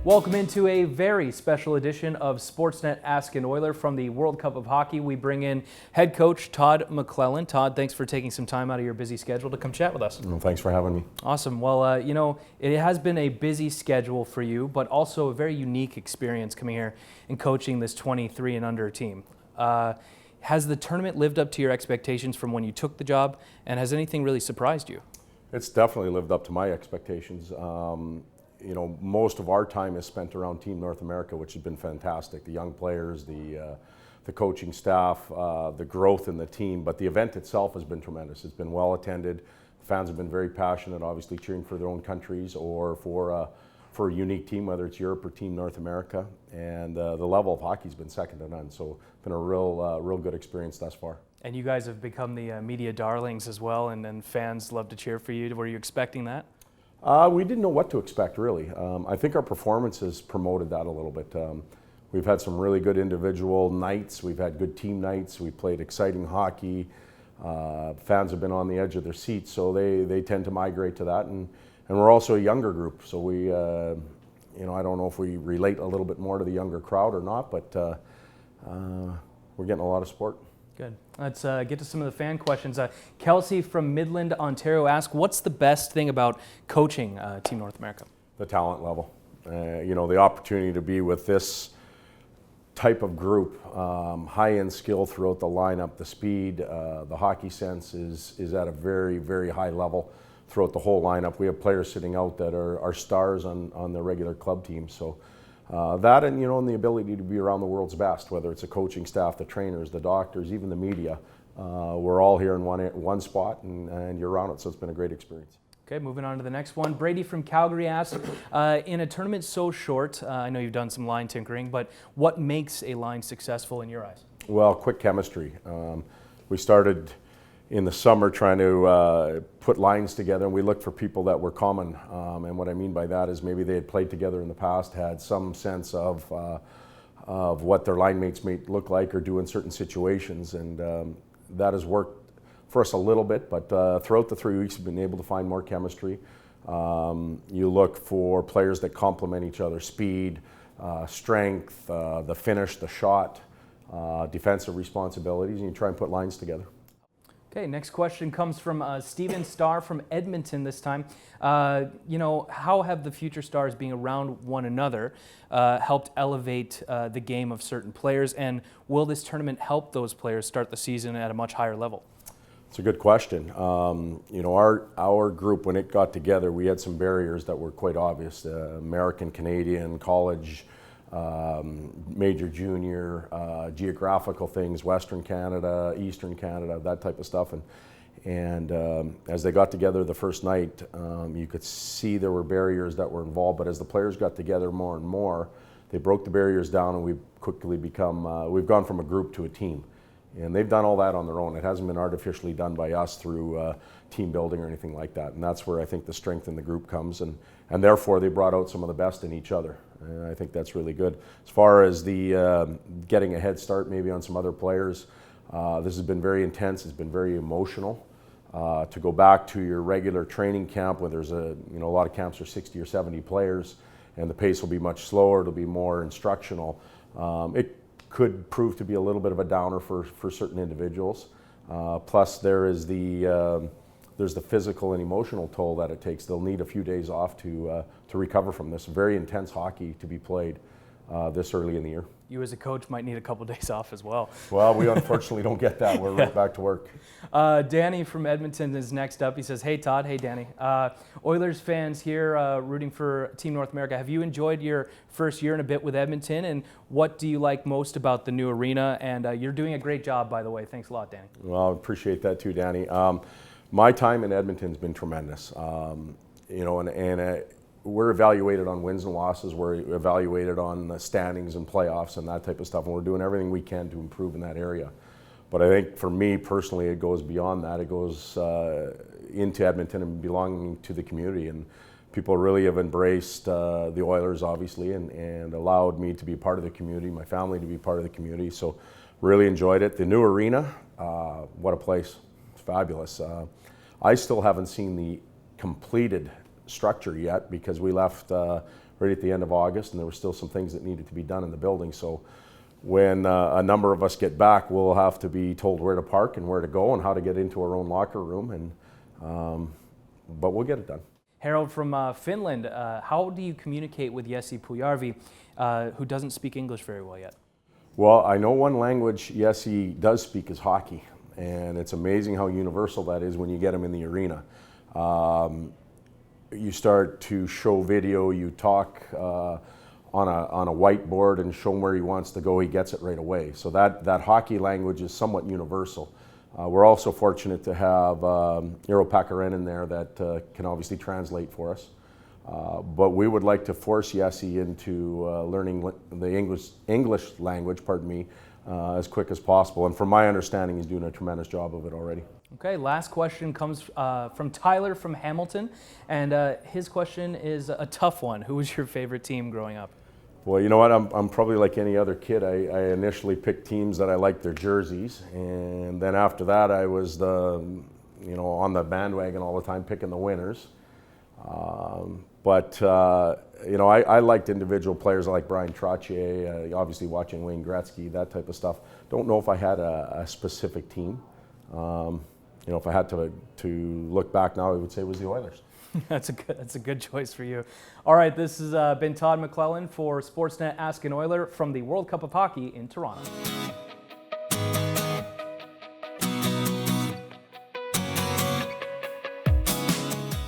Welcome into a very special edition of Sportsnet Ask an Oiler from the World Cup of Hockey. We bring in head coach Todd McLellan. Todd, thanks for taking some time out of your busy schedule to come chat with us. Well, thanks for having me. Awesome. Well, it has been a busy schedule for you, but also a very unique experience coming here and coaching this 23 and under team. Has the tournament lived up to your expectations from when you took the job, and has anything really surprised you? It's definitely lived up to my expectations. Most of our time is spent around Team North America, which has been fantastic. The young players, the coaching staff, the growth in the team, but the event itself has been tremendous. It's been well attended. Fans have been very passionate, obviously cheering for their own countries or for a unique team, whether it's Europe or Team North America. And the level of hockey has been second to none. So it's been a real good experience thus far. And you guys have become the media darlings as well, and fans love to cheer for you. Were you expecting that? We didn't know what to expect, really. I think our performances promoted that a little bit. We've had some really good individual nights. We've had good team nights. We played exciting hockey. Fans have been on the edge of their seats, so they tend to migrate to that. And we're also a younger group, so we, I don't know if we relate a little bit more to the younger crowd or not, but we're getting a lot of support. Good. Let's get to some of the fan questions. Kelsey from Midland, Ontario asks, what's the best thing about coaching Team North America? The talent level. The opportunity to be with this type of group, high-end skill throughout the lineup, the speed, the hockey sense is at a very, very high level throughout the whole lineup. We have players sitting out that are stars on the regular club team. So that and the ability to be around the world's best, whether it's a coaching staff, the trainers, the doctors, even the media. We're all here in one spot and you're around it, so it's been a great experience. Okay, moving on to the next one. Brady from Calgary asks, in a tournament so short, I know you've done some line tinkering, but what makes a line successful in your eyes? Well, quick chemistry. We started in the summer trying to put lines together, and we looked for people that were common. And what I mean by that is maybe they had played together in the past, had some sense of what their line mates may look like or do in certain situations. And that has worked for us a little bit, but throughout the 3 weeks we've been able to find more chemistry. You look for players that complement each other, speed, strength, the finish, the shot, defensive responsibilities, and you try and put lines together. Okay, next question comes from Steven Starr from Edmonton this time. How have the future stars being around one another helped elevate the game of certain players, and will this tournament help those players start the season at a much higher level? It's a good question. Our group, when it got together, we had some barriers that were quite obvious. American, Canadian, college, major, junior, geographical things, Western Canada, Eastern Canada, that type of stuff. And as they got together the first night, you could see there were barriers that were involved, but as the players got together more and more, they broke the barriers down, and we've quickly we've gone from a group to a team. And they've done all that on their own. It hasn't been artificially done by us through team building or anything like that. And that's where I think the strength in the group comes. And therefore, they brought out some of the best in each other. And I think that's really good. As far as the getting a head start maybe on some other players, this has been very intense. It's been very emotional. To go back to your regular training camp where there's a lot of camps are 60 or 70 players, and the pace will be much slower. It'll be more instructional. It could prove to be a little bit of a downer for certain individuals. Plus, there's the physical and emotional toll that it takes. They'll need a few days off to recover from this. Very intense hockey to be played this early in the year. You as a coach might need a couple days off as well. Well, we unfortunately don't get that. We're right back to work. Danny from Edmonton is next up. He says, hey Todd, hey Danny. Oilers fans here rooting for Team North America. Have you enjoyed your first year and a bit with Edmonton, and what do you like most about the new arena? And you're doing a great job, by the way. Thanks a lot, Danny. Well, I appreciate that too, Danny. My time in Edmonton's been tremendous. We're evaluated on wins and losses. We're evaluated on the standings and playoffs and that type of stuff, and we're doing everything we can to improve in that area. But I think for me personally, it goes beyond that. It goes into Edmonton and belonging to the community, and people really have embraced the Oilers, obviously, and allowed me to be part of the community, my family to be part of the community. So really enjoyed it. The new arena, what a place. It's fabulous. I still haven't seen the completed structure yet because we left right at the end of August, and there were still some things that needed to be done in the building. So when a number of us get back, we'll have to be told where to park and where to go and how to get into our own locker room, and but we'll get it done. Harold from Finland, how do you communicate with Jesse Pujarvi, who doesn't speak English very well yet? Well, I know one language Jesse does speak is hockey, and it's amazing how universal that is when you get him in the arena. You start to show video, you talk on a whiteboard and show him where he wants to go, he gets it right away. So that hockey language is somewhat universal. We're also fortunate to have Eero Pakarinen there that can obviously translate for us. But we would like to force Jesse into learning the English language, as quick as possible. And from my understanding, he's doing a tremendous job of it already. Okay, last question comes from Tyler from Hamilton, and his question is a tough one. Who was your favorite team growing up? Well, you know what? I'm probably like any other kid. I initially picked teams that I liked their jerseys, and then after that, I was on the bandwagon all the time, picking the winners. I liked individual players. I like Brian Trottier, obviously watching Wayne Gretzky, that type of stuff. Don't know if I had a specific team. If I had to look back now, I would say it was the Oilers. That's a good choice for you. All right, this has been Todd McLellan for Sportsnet Ask an Oiler from the World Cup of Hockey in Toronto.